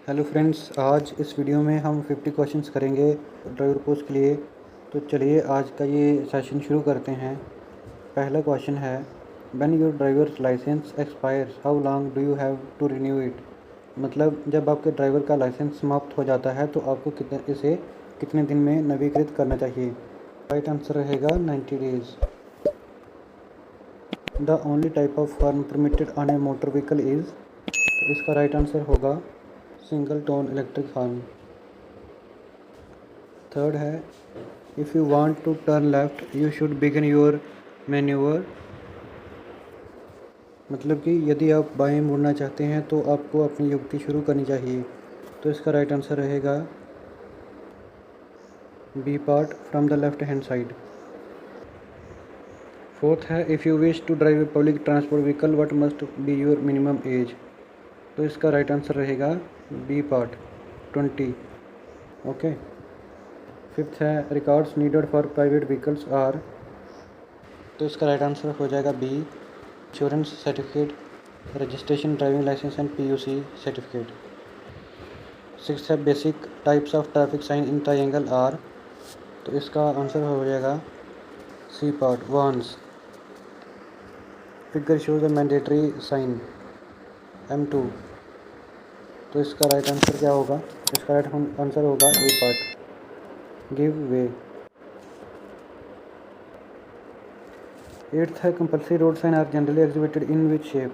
Hello friends, आज इस video में हम 50 क्वेश्चंस करेंगे ड्राइवर पोस्ट के लिए। तो चलिए आज का ये सेशन शुरू करते हैं। पहला क्वेश्चन है, when your driver's licence expires how long do you have to renew it. मतलब जब आपके ड्राइवर का लाइसेंस समाप्त हो जाता है तो आपको कितने दिन में नवीकृत करना चाहिए। राइट आंसर रहेगा 90 days. The only type of horn permitted on a motor vehicle is, तो इसका राइट आंसर होगा single tone electric horn. Third है, if you want to turn left you should begin your manoeuvre. मतलब कि यदि आप बाएं मुड़ना चाहते हैं तो आपको अपनी युक्ति शुरू करनी चाहिए। तो इसका राइट आंसर रहेगा B part, from the left hand side. Fourth है, if you wish to drive a public transport vehicle what must be your minimum age. तो इसका राइट आंसर रहेगा बी पार्ट, 20। ओके। फिफ्थ है, records needed for private vehicles are. तो इसका right answer हो जाएगा B, insurance certificate, registration, driving licence and PUC certificate. Six है, basic types of traffic sign in triangle are. तो इसका answer हो जाएगा C part, warns. Figure shows the mandatory sign, M2। तो इसका राइट आंसर क्या होगा? इसका राइट आंसर होगा A part, give way. Eighth है, compulsory road sign are generally exhibited in which shape.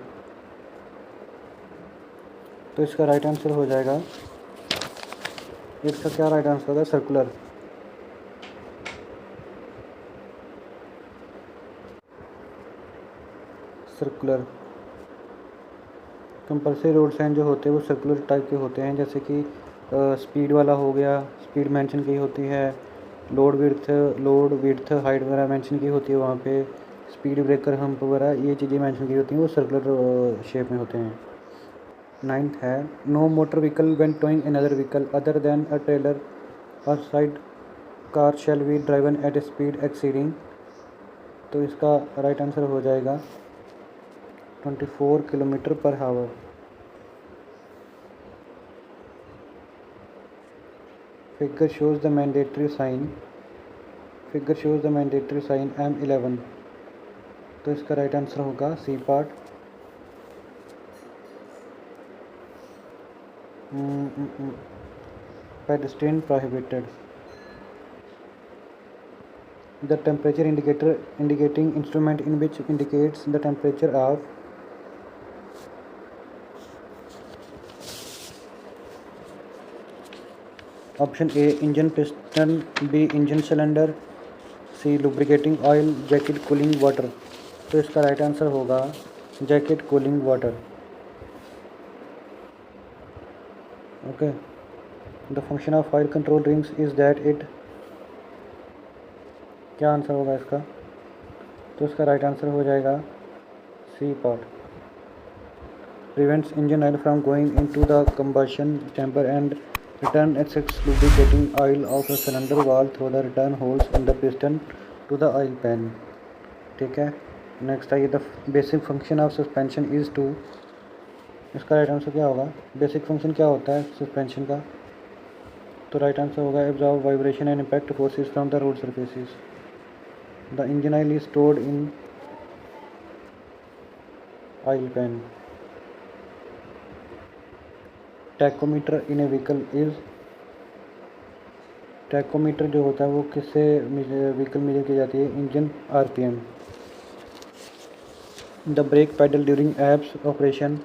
तो इसका राइट आंसर हो जाएगा, एट्थ का क्या राइट आंसर होगा? Circular. Circular compulsory road sign जो होते हैं वो सर्कुलर टाइप के होते हैं, जैसे कि स्पीड वाला हो गया, स्पीड मेंशन की होती है, लोड विड्थ हाइट वगैरह मेंशन की होती है वहाँ पे, स्पीड ब्रेकर हम्प वगैरह ये चीज़ें मेंशन की होती हैं, वो सर्कुलर शेप में होते हैं। नाइन्थ है, no motor vehicle when towing another vehicle other than a trailer or side car shall be driven at a speed exceeding. तो इसका राइट आंसर हो जाएगा 24 kilometre per hour. Figure shows the mandatory sign, M11। तो इसका right answer होगा C part, pedestrian prohibited. The temperature indicating instrument in which indicates the temperature of। Option A engine piston, B engine cylinder, C lubricating oil, jacket cooling water. तो इसका right answer होगा jacket cooling water. Okay. The function of oil control rings is that it. क्या answer होगा इसका? तो इसका right answer हो जाएगा C part, prevents engine oil from going into the combustion chamber and return excess lubricating oil of the cylinder wall through the return holes in the piston to the oil pan। ठीक है। Next आइए, the basic function of suspension is to. इसका right answer क्या होगा? Basic function क्या होता है suspension का? तो राइट आंसर होगा absorb vibration and impact forces from the road surfaces. The engine oil is stored in oil pan. Tachometer in A vehicle is. Tachometer जो होता है वो किससे व्हीकल मेजर की जाती है? Engine RPM। The brake pedal during ABS operation.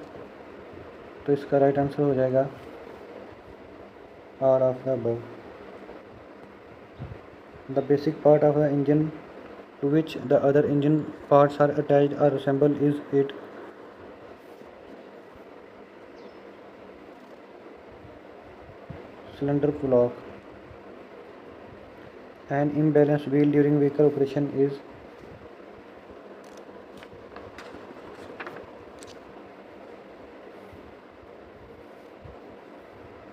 तो इसका राइट आंसर हो जाएगा all of the above. The basic part of the engine to which the other engine parts are attached or assembled is it. Cylinder block. An imbalanced wheel during vehicle operation is.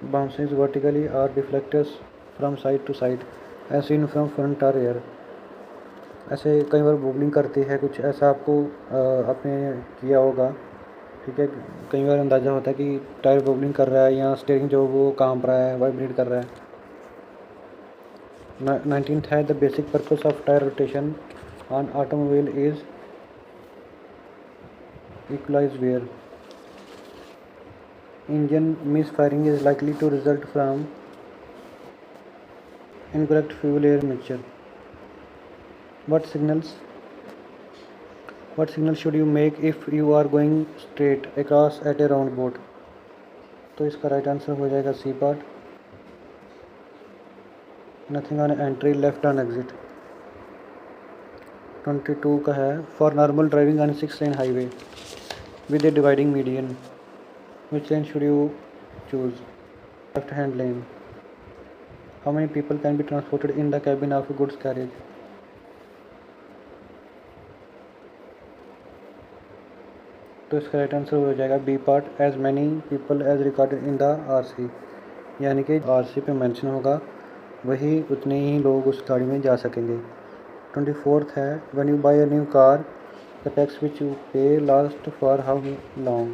Bouncing vertically or deflectors from side to side as seen from front or rear. ऐसे कई बार wobbling करती है, कुछ ऐसा आपको आपने किया होगा, ठीक है, कई बार अंदाज़ा होता है कि टायर बबलिंग कर रहा है या स्टीयरिंग जो वो कांप रहा है, वाइब्रेट कर रहा है। 19th है, the basic purpose of tyre rotation on automobile is equalise wear. Engine misfiring is likely to result from incorrect fuel air mixture. What signals should you make if you are going straight across at a roundabout? तो इसका right answer हो जाएगा C part, nothing on entry, left on exit. 22 का है, for normal driving on 6 lane highway with a dividing median, which lane should you choose? Left hand lane. How many people can be transported in the cabin of a goods carriage? तो इसका right answer हो जाएगा B part, as many people as recorded in the RC, यानी कि RC पे mention होगा वही उतने ही लोग उस गाड़ी में जा सकेंगे। 24th है, when you buy a new car the tax which you pay last for how long?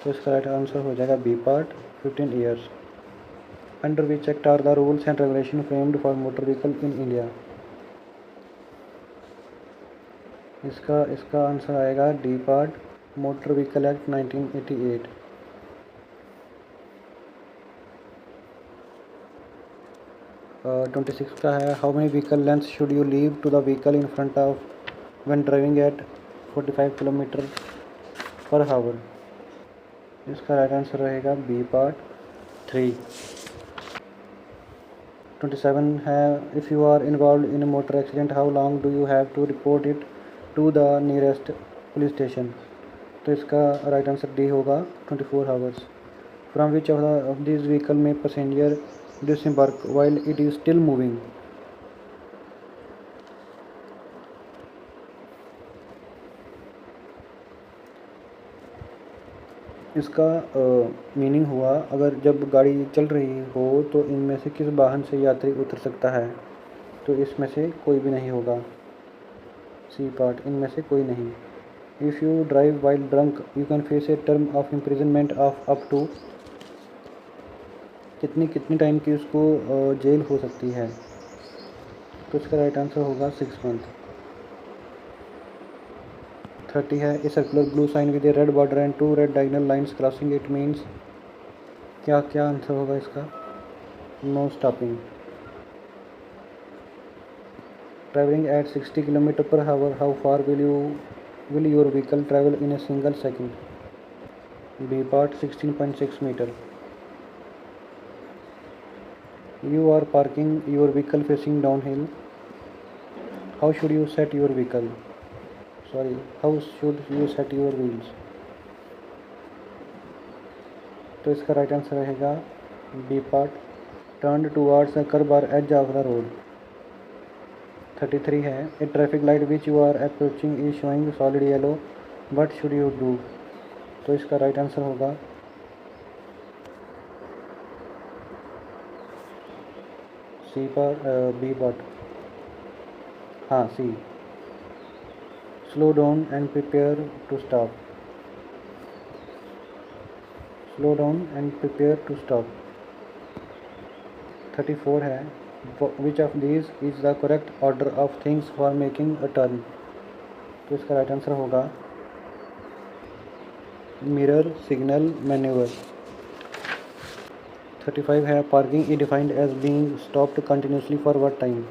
तो इसका राइट आंसर हो जाएगा B part, 15 years. Under which act are the rules and regulation framed for motor vehicle in India? इसका answer आएगा D part, motor vehicle act 1988। 26 का है, how many vehicle length should you leave to the vehicle in front of when driving eight 45 kilometre per hour? इसका right answer रहेगा B part, 3। 27 है, if you are involve in a motor accident how long do you have to report it to the nearest police station? तो इसका right answer D होगा, 24 hours. From which of this vehicle may passenger disembark while it is still moving? इसका meaning हुआ, अगर जब गाड़ी चल रही हो तो इनमें से किस वाहन से यात्री उतर सकता है? तो इसमें से कोई भी नहीं होगा, सी पार्ट, इनमें से कोई नहीं। If you drive while drunk you can face a term of imprisonment of up to, कितनी टाइम की उसको जेल हो सकती है? तो इसका राइट आंसर होगा 6 मंथ। 30 है, a circular blue sign with a red border and 2 red diagonal lines crossing it means? क्या आंसर होगा इसका? No stopping. Travelling at 60 kilometre per hour, how far will your vehicle travel in a single second? B part, 16.6 metre. You are parking your vehicle facing downhill. How should you set your vehicle? How should you set your wheels? तो इसका right answer रहेगा B part, turn towards the curb और edge of the road. 33 है, a traffic light which you are approaching is showing solid yellow, what should you do? तो इसका right answer होगा सी पर B part, हाँ C, slow down and prepare to stop. Slow down and prepare to stop. 34 है, which of these is the correct order of things for making a turn? तो इसका right answer होगा mirror, signal, manoeuvre. 35 है, parking is defined as being stopped continuously for what time?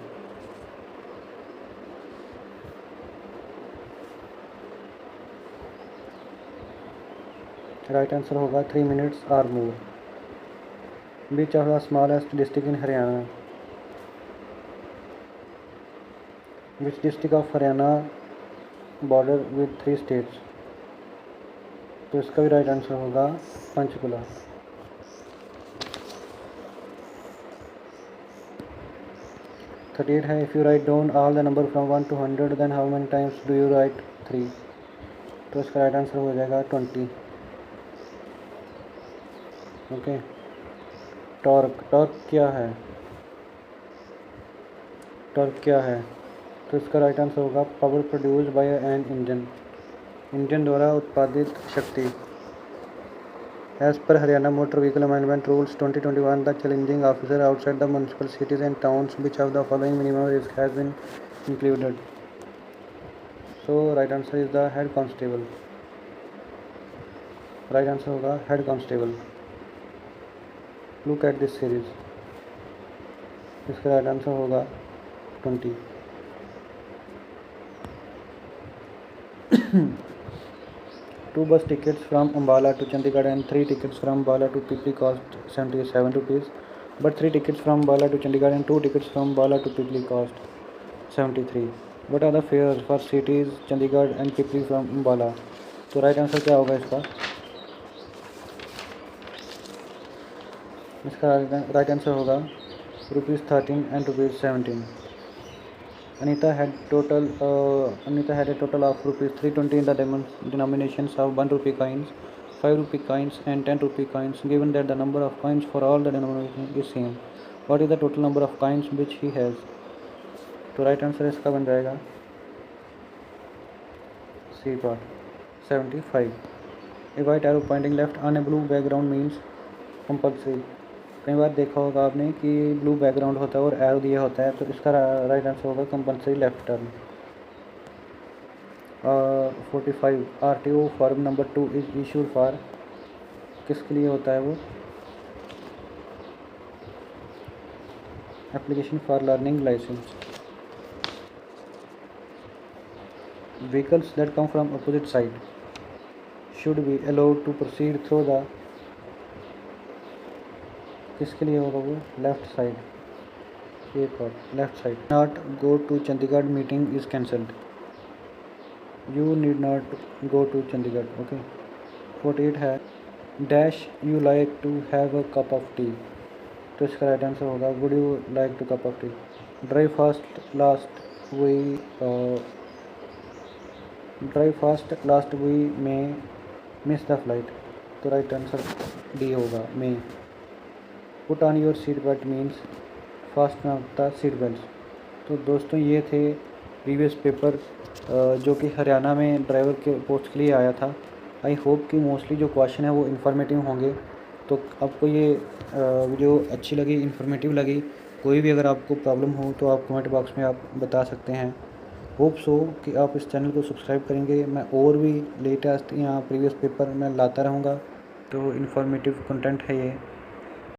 Right answer होगा 3 minutes or more. Which of the smallest district in Haryana? Which district of Haryana border with 3 states? तो इसका भी right answer होगा पंचकुला। 38 है, if you write down all the number from 1 to 100 then how many times do you write 3? तो इसका right answer हो जाएगा 20। Okay, torque क्या है? तो इसका राइट आंसर होगा power produced by an engine, engine द्वारा उत्पादित शक्ति। As per Haryana Motor Vehicle Amendment Rules 2021, the challenging officer outside the municipal cities and towns, which of the following minimum risk has been included? So right answer is the head constable. Right answer होगा head constable. Look at this series. इसका right answer होगा 20. Two bus tickets from Ambala to Chandigarh and 3 tickets from Ambala to Pipli cost 77 rupees. But 3 tickets from Ambala to Chandigarh and 2 tickets from Ambala to Pipli cost 73. What are the fares for cities Chandigarh and Pipli from Ambala? तो right answer क्या होगा इसका? इसका right answer होगा ₹13 and ₹17. Anita had a total of ₹320 in the denominations of 1 rupee coins, 5 rupee coins and 10 rupee coins. Given that the number of coins for all the denominations is same, what is the total number of coins which he has? तो right answer इसका बन जाएगा C part 75. A white arrow pointing left on a blue background means compulsory. कई बार देखा होगा आपने कि blue background होता है और एरो दिया होता है, तो इसका राइट आंसर होगा compulsory left turn. 45. RTO form number 2 is issued for, किसके लिए होता है वो? Application for learning licence. Vehicles that come from opposite side should be allowed to proceed through the, किसके लिए होगा वो? Left side. ये part left side. Not go to Chandigarh meeting is cancelled. You need not go to Chandigarh. Okay. 48 है dash you like to have a cup of tea. तो इसका right answer होगा would you like to cup of tea. Drive fast last we may miss the flight. तो right answer D होगा may. Put on your seat belt means fast up the seat belt. तो दोस्तों ये थे previous paper जो कि हरियाणा में driver के पोस्ट के लिए आया था. आई होप कि मोस्टली जो क्वेश्चन है वो इन्फॉर्मेटिव होंगे. तो आपको ये वीडियो अच्छी लगी, इन्फॉर्मेटिव लगी, कोई भी अगर आपको प्रॉब्लम हो तो आप कमेंट बॉक्स में आप बता सकते हैं. होप सो कि आप इस चैनल को सब्सक्राइब करेंगे. मैं और भी लेटेस्ट यहाँ प्रीवियस पेपर मैं लाता रहूँगा. तो इन्फॉर्मेटिव कंटेंट है ये.